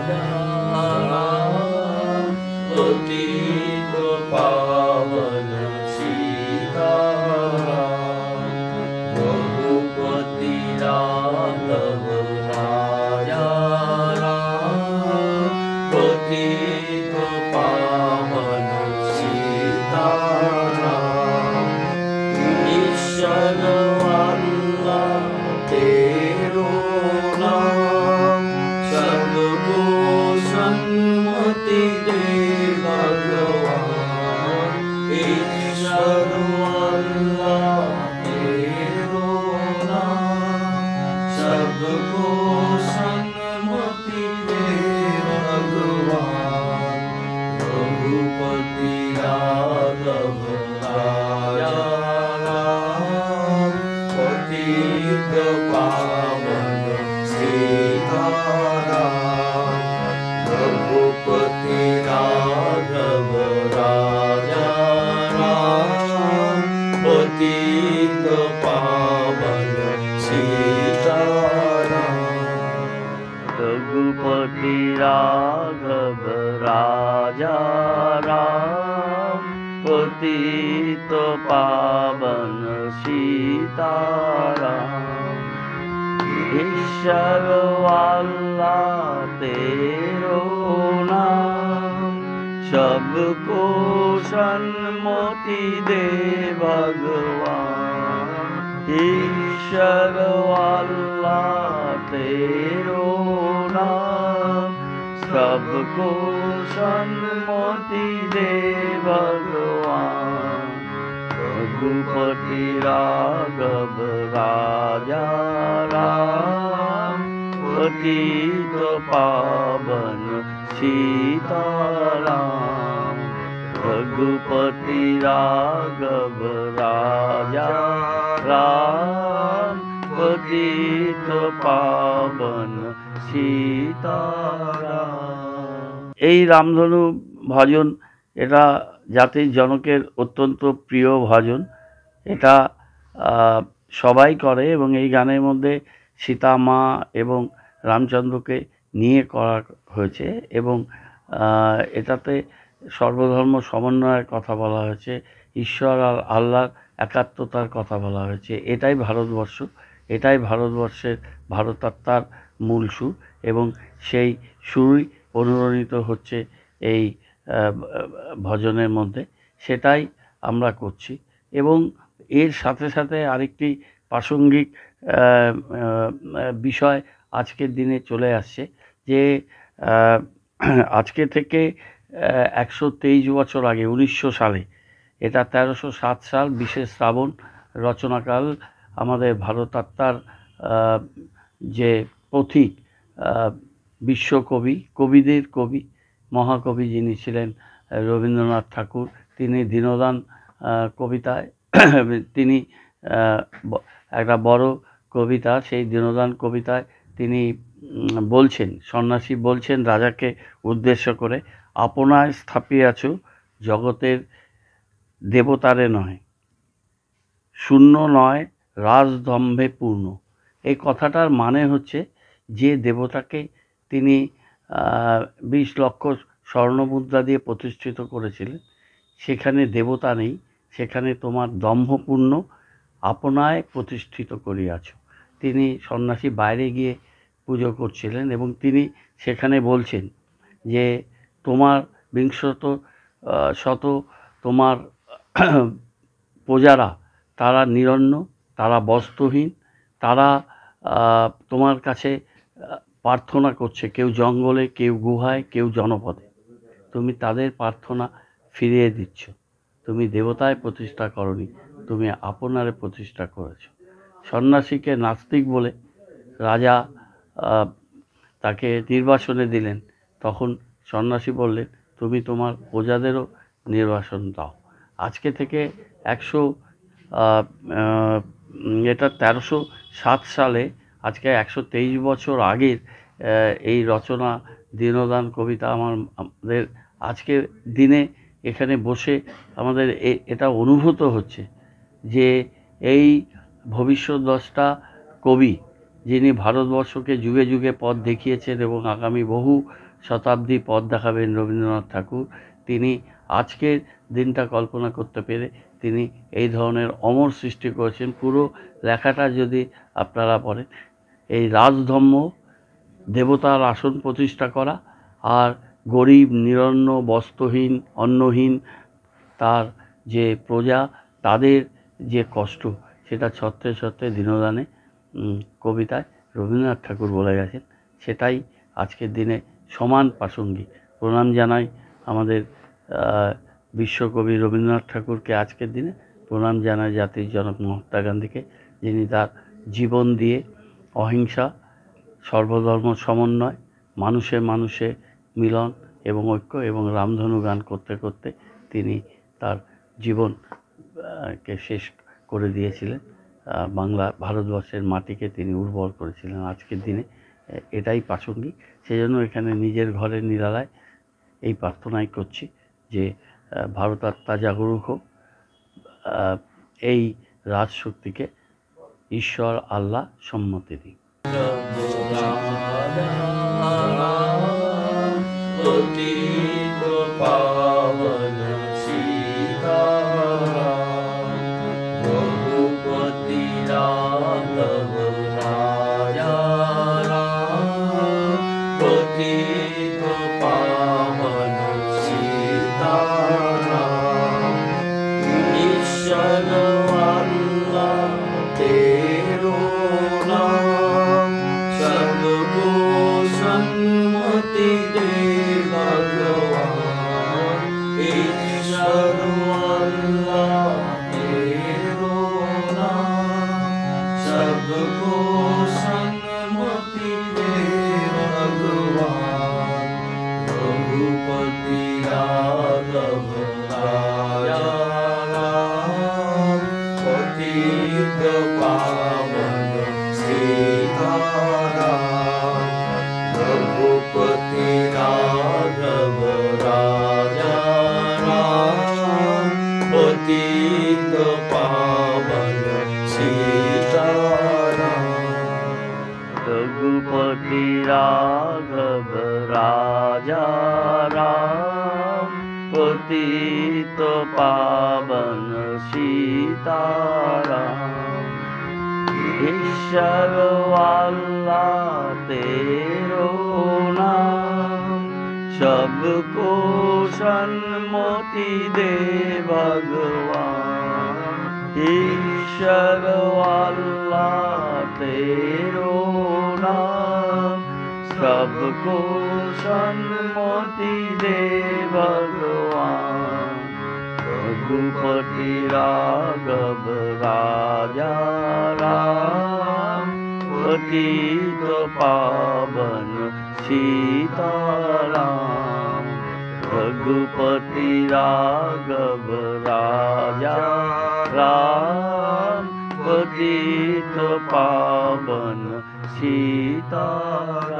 राम पतित पावन सीताराम रघुपति राघव राजा राम पतित पावन सीताराम ईश्वर अल्लाह तेरो नाम सबको सन्मति दे भगवान ईश्वर अल्लाह तेरो नाम सबको सन्मति दे भगवान रघुपति राघव राजा राम पतित पावन सीताराम रघुपति राघव राजा राम पतित पावन सीताराम रघुपति राघव राजा राम पतित पावन सीताराम ईश्वर अल्लाह तेरो नाम सबको सन्मति दे भगवान ईश्वर अल्लाह तेरो नाम सबको सन्मति दे भगवान रघुपति राघव राजा राम पतित पावन सीताराम रघुपति राघव राजा राम पतित पावन सीताराम। এই রামধনু ভজন এটা জাতির জনকের অত্যন্ত প্রিয় ভজন। এটা সবাই করে এবং এই গানের মধ্যে সীতা মা এবং রামচন্দ্রকে নিয়ে করা হয়েছে এবং এটাতে সর্বধর্ম সমন্বয়ের কথা বলা হয়েছে, ঈশ্বর আর আল্লাহর একাত্মতার কথা বলা হয়েছে। এটাই ভারতবর্ষ, এটাই ভারতবর্ষের ভারতাত্মার মূল সুর এবং সেই সুরই অনুরণিত হচ্ছে এই ভজনের মধ্যে, সেটাই আমরা করছি। এবং এর সাথে সাথে আরেকটি প্রাসঙ্গিক বিষয় আজকের দিনে চলে আসছে যে আজকে থেকে 123 বছর আগে 1900 সালে, এটা 1307 সাল 20শে শ্রাবণ রচনাকাল আমাদের ভারতাত্মার যে পথিক বিশ্বকবি, কবিদের কবি, মহাকবি যিনি ছিলেন রবীন্দ্রনাথ ঠাকুর, তিনি দীনদান কবিতায় তিনি একটা বড় কবিতা, সেই দীনদান কবিতায় তিনি বলছেন, সন্ন্যাসী বলছেন রাজাকে উদ্দেশ্য করে, আপনায় স্থাপিয়াছ জগতের দেবতারে নয়, শূন্য নয় রাজদম্ভে পূর্ণ। এই কথাটার মানে হচ্ছে যে দেবতাকে তিনি 20 লক্ষ স্বর্ণমুদ্রা দিয়ে প্রতিষ্ঠিত করেছিলেন, সেখানে দেবতা নেই, সেখানে তোমার দম্ভপূর্ণ আপনায় প্রতিষ্ঠিত করিয়াছ। তিনি সন্ন্যাসী বাইরে গিয়ে পুজো করছিলেন এবং তিনি সেখানে বলছেন যে তোমার বিংশত শত তোমার প্রজারা তারা নিরন্ন, তারা বস্ত্রহীন, তারা তোমার কাছে প্রার্থনা করছে, কেউ জঙ্গলে, কেউ গুহায়, কেউ জনপদে। তুমি তাদের প্রার্থনা ফিরিয়ে দিচ্ছ। তুমি দেবতায় প্রতিষ্ঠা করনি, তুমি আপনারে প্রতিষ্ঠা করেছ। সন্ন্যাসীকে নাস্তিক বলে রাজা তাকে নির্বাসনে দিলেন। তখন সন্ন্যাসী বললেন, তুমি তোমার প্রজাদেরও নির্বাসন দাও। আজকে থেকে 1307 সালে, আজকে 123 বছর আগের এই রচনা দীনদান কবিতা আমাদের আজকের দিনে এখানে বসে আমাদের এটা অনুভূত হচ্ছে যে এই ভবিষ্যদ্দ্রষ্টা কবি, যিনি ভারতবর্ষকে যুগে যুগে পথ দেখিয়েছেন এবং আগামী বহু শতাব্দী পথ দেখাবেন রবীন্দ্রনাথ ঠাকুর। তিনি আজকের দিনটা কল্পনা করতে পেরে তিনি এই ধরনের অমর সৃষ্টি করেছেন। পুরো লেখাটা যদি আপনারা পড়েন, এই রাজধর্ম, দেবতার আসন প্রতিষ্ঠা করা, আর গরিব নিরন্ন বস্ত্রহীন অন্নহীন তার যে প্রজা, তাদের যে কষ্ট, সেটা ছত্রে ছত্রে দীনদানে কবিতায় রবীন্দ্রনাথ ঠাকুর বলে গেছেন। সেটাই আজকের দিনে সমান প্রাসঙ্গিক। প্রণাম জানাই আমাদের বিশ্বকবি রবীন্দ্রনাথ ঠাকুরকে আজকের দিনে, প্রণাম জানাই জাতির জনক মহাত্মা গান্ধীকে, যিনি তার জীবন দিয়ে অহিংসা, সর্বধর্ম সমন্বয়, মানুষে মানুষে মিলন এবং ঐক্য এবং রামধনু গান করতে করতে তিনি তার জীবনকে শেষ করে দিয়েছিলেন। ভারতবর্ষের মাটিকে তিনি উর্বর করেছিলেন। আজকের দিনে এটাই প্রাসঙ্গিক। সেজন্য এখানে নিজের ঘরের নিরালায় এই প্রার্থনাই করছি যে ভারত আত্মা জাগরুক হোক, এই রাজশক্তিকে ঈশ্বর আল্লাহ সম্মতি দিন। रघुपति राघव राजा राम, पतित पावन सीताराम। ईश्वर अल्लाह तेरो नाम, सबको सन्मति दे भगवान। ईश्वर अल्लाह तेरो नाम, सबको सन्मति दे भगवान। रघुपति राघव राजा राम, पतित पावन सीताराम। रघुपति राघव राजा राम, पतित पावन सीताराम।